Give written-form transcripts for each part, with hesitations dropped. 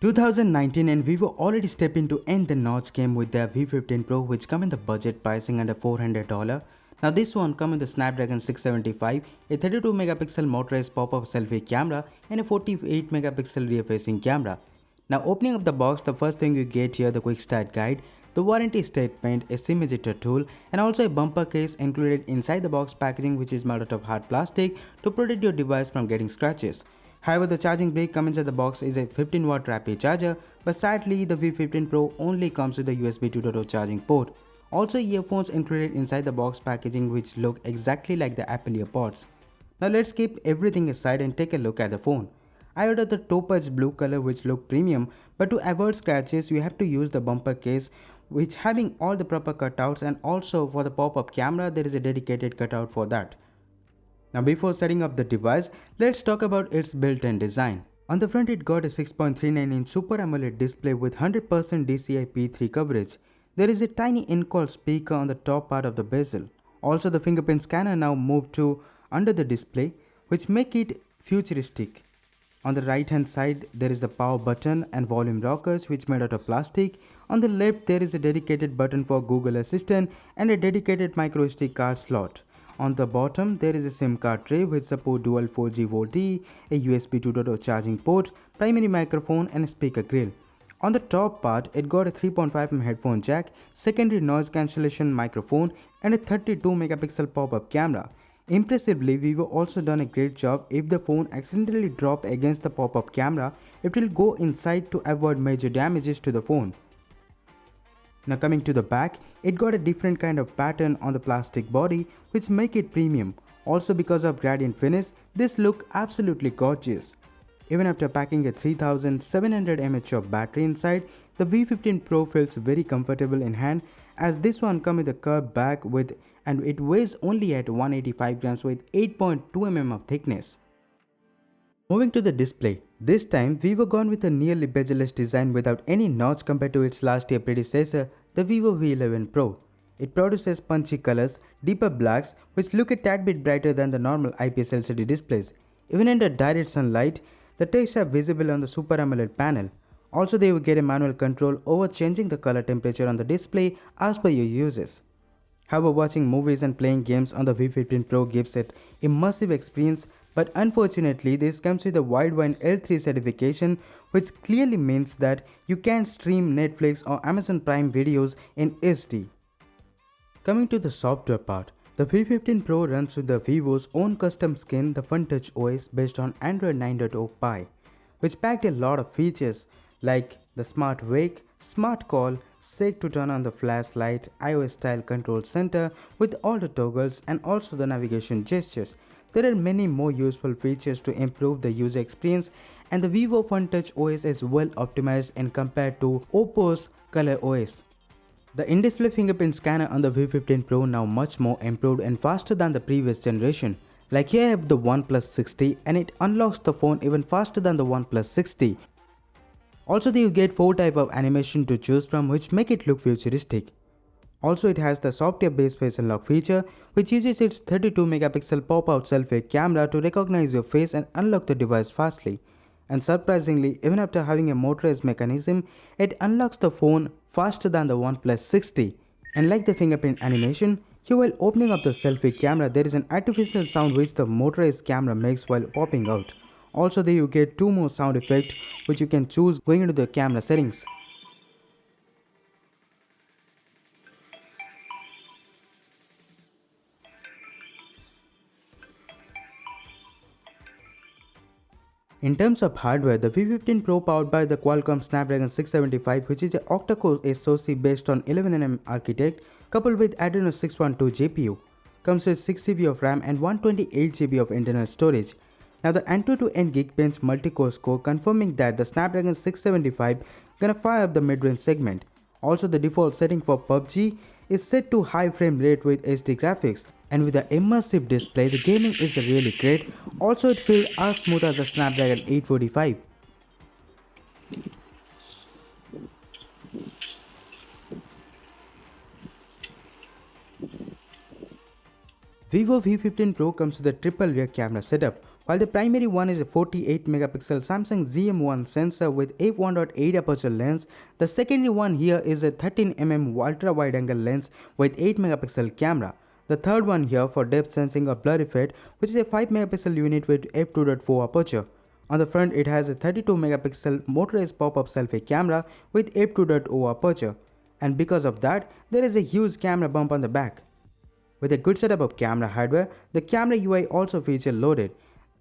(2019) and Vivo already stepped in to end the notch game with their V15 Pro, which come in the budget pricing under $400. Now this one come in the Snapdragon 675, a 32 megapixel motorized pop-up selfie camera and a 48 megapixel rear facing camera. Now opening up the box, the first thing you get here the quick start guide, the warranty statement, a SIM ejector tool and also a bumper case included inside the box packaging, which is made out of hard plastic to protect your device from getting scratches. However, the charging brick comes inside the box is a 15-watt rapid charger, but sadly the V15 Pro only comes with a USB 2.0 charging port. Also earphones included inside the box packaging, which look exactly like the Apple earpods. Now let's keep everything aside and take a look at the phone. I ordered the topaz blue color, which look premium, but to avoid scratches you have to use the bumper case, which having all the proper cutouts, and also for the pop-up camera there is a dedicated cutout for that. Now before setting up the device, let's talk about its built-in design. On the front it got a 6.39-inch Super AMOLED display with 100% DCI-P3 coverage. There is a tiny in-call speaker on the top part of the bezel. Also the fingerprint scanner now moved to under the display, which make it futuristic. On the right hand side there is a power button and volume rockers, which made out of plastic. On the left there is a dedicated button for Google Assistant and a dedicated MicroSD card slot. On the bottom there is a SIM card tray which support dual 4G VoLTE, a USB 2.0 charging port, primary microphone and a speaker grill. On the top part it got a 3.5mm headphone jack, secondary noise cancellation microphone and a 32 megapixel pop-up camera. Impressively, Vivo also done a great job. If the phone accidentally drop against the pop-up camera, it will go inside to avoid major damages to the phone. Now coming to the back, it got a different kind of pattern on the plastic body, which make it premium. Also because of gradient finish, this look absolutely gorgeous. Even after packing a 3700 mAh of battery inside, the V15 Pro feels very comfortable in hand, as this one comes with a curved back and it weighs only at 185 grams with 8.2 mm of thickness. Moving to the display, this time Vivo gone with a nearly bezel-less design without any notch compared to its last year predecessor, the Vivo V11 Pro. It produces punchy colors, deeper blacks, which look a tad bit brighter than the normal IPS LCD displays. Even under direct sunlight, the text are visible on the Super AMOLED panel. Also they will get a manual control over changing the color temperature on the display as per your uses. However, watching movies and playing games on the V15 Pro gives it immersive experience, but unfortunately this comes with a wideband L3 certification, which clearly means that you can't stream Netflix or Amazon Prime videos in HD. Coming to the software part, the V15 Pro runs with the Vivo's own custom skin, the FunTouch OS based on Android 9.0 Pie, which packed a lot of features like the Smart Wake, Smart Call, Shake to turn on the flashlight, iOS style control center with all the toggles and also the navigation gestures. There are many more useful features to improve the user experience, and the Vivo FunTouch OS is well optimized and compared to Oppo's Color OS. The in-display fingerprint scanner on the V15 Pro now much more improved and faster than the previous generation. Like here I have the OnePlus 60 and it unlocks the phone even faster than the OnePlus 60. Also you get 4 types of animation to choose from, which make it look futuristic. Also it has the software based face unlock feature, which uses its 32 megapixel pop-out selfie camera to recognize your face and unlock the device fastly. And surprisingly, even after having a motorized mechanism, it unlocks the phone faster than the OnePlus 60. And like the fingerprint animation, here while opening up the selfie camera, there is an artificial sound which the motorized camera makes while popping out. Also there you get 2 more sound effects which you can choose going into the camera settings. In terms of hardware, the V15 Pro powered by the Qualcomm Snapdragon 675, which is an octa-core SoC based on 11nm architect coupled with Adreno 612 GPU, comes with 6GB of RAM and 128GB of internal storage. Now the end-to-end Geekbench multi-core score confirming that the Snapdragon 675 gonna fire up the mid-range segment. Also the default setting for PUBG is set to high frame rate with HD graphics, and with the immersive display the gaming is really great. Also it feels as smooth as the Snapdragon 845. Vivo V15 Pro comes with a triple rear camera setup. While the primary one is a 48MP Samsung GM1 sensor with f1.8 aperture lens, the secondary one here is a 13mm ultra-wide angle lens with 8MP camera. The third one here for depth sensing or blur effect, which is a 5MP unit with f2.4 aperture. On the front it has a 32MP Motorized Pop-up selfie camera with f2.0 aperture. And because of that, there is a huge camera bump on the back. With a good setup of camera hardware, the camera UI also feature loaded.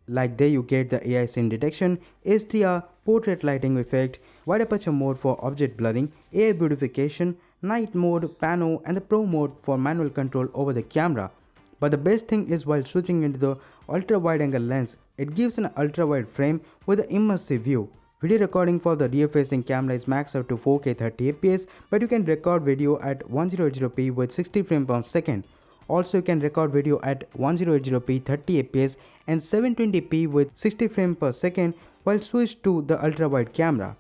Like there you get the AI scene detection, HDR, portrait lighting effect, wide aperture mode for object blurring, AI beautification, night mode, pano and the pro mode for manual control over the camera. But the best thing is while switching into the ultra wide angle lens, it gives an ultra wide frame with an immersive view. Video recording for the rear facing camera is maxed out to 4K 30fps, but you can record video at 100p with 60 frames per second. Also you can record video at 1080p 30fps and 720p with 60 frames per second while switched to the ultra wide camera.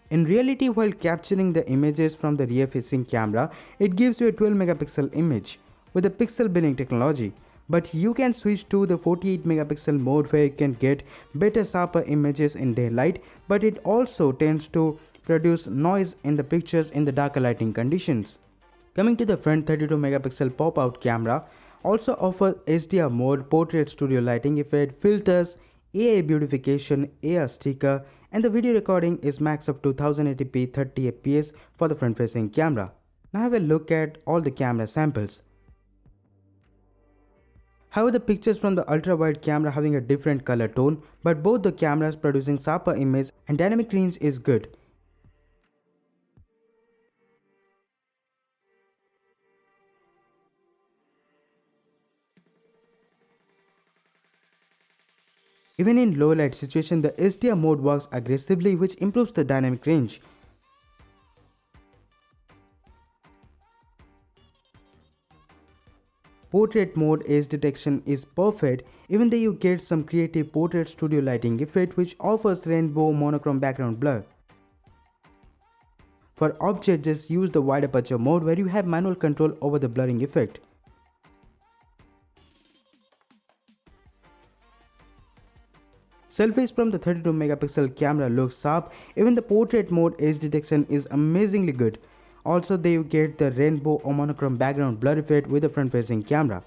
In reality, while capturing the images from the rear facing camera, it gives you a 12MP image with the pixel binning technology. But you can switch to the 48MP mode where you can get better sharper images in daylight, but it also tends to produce noise in the pictures in the darker lighting conditions. Coming to the front, 32MP pop-out camera also offers HDR mode, portrait studio lighting effect, filters, AI beautification, AR sticker, and the video recording is maxed up to 1080p 30fps for the front facing camera. Now have a look at all the camera samples. However, the pictures from the ultra-wide camera having a different color tone, but both the cameras producing sharper image and dynamic range is good. Even in low light situation, the HDR mode works aggressively, which improves the dynamic range. Portrait mode edge detection is perfect, even though you get some creative portrait studio lighting effect which offers rainbow monochrome background blur. For object, just use the wide aperture mode where you have manual control over the blurring effect. Selfies from the 32MP camera look sharp, even the portrait mode edge detection is amazingly good. Also there you get the rainbow or monochrome background blur effect with the front facing camera.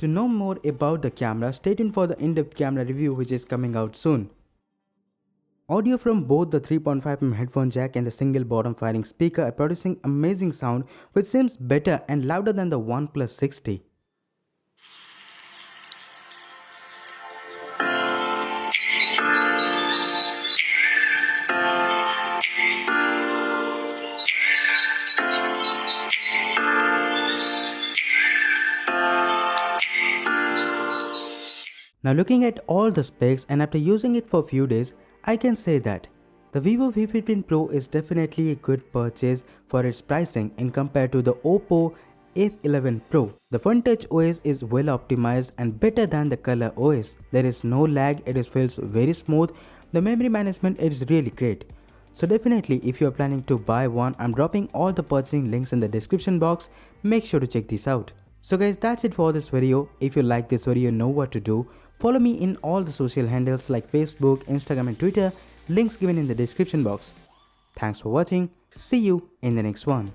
To know more about the camera, stay tuned for the in-depth camera review which is coming out soon. Audio from both the 3.5mm headphone jack and the single bottom firing speaker are producing amazing sound which seems better and louder than the OnePlus 60. Now looking at all the specs and after using it for a few days, I can say that the Vivo V15 Pro is definitely a good purchase for its pricing in compared to the Oppo F11 Pro. The FunTouch OS is well optimized and better than the Color OS. There is no lag, it feels very smooth. The memory management is really great. So definitely if you are planning to buy one, I'm dropping all the purchasing links in the description box. Make sure to check this out. So guys, that's it for this video. If you like this video, you know what to do. Follow me in all the social handles like Facebook, Instagram and Twitter. Links given in the description box. Thanks for watching. See you in the next one.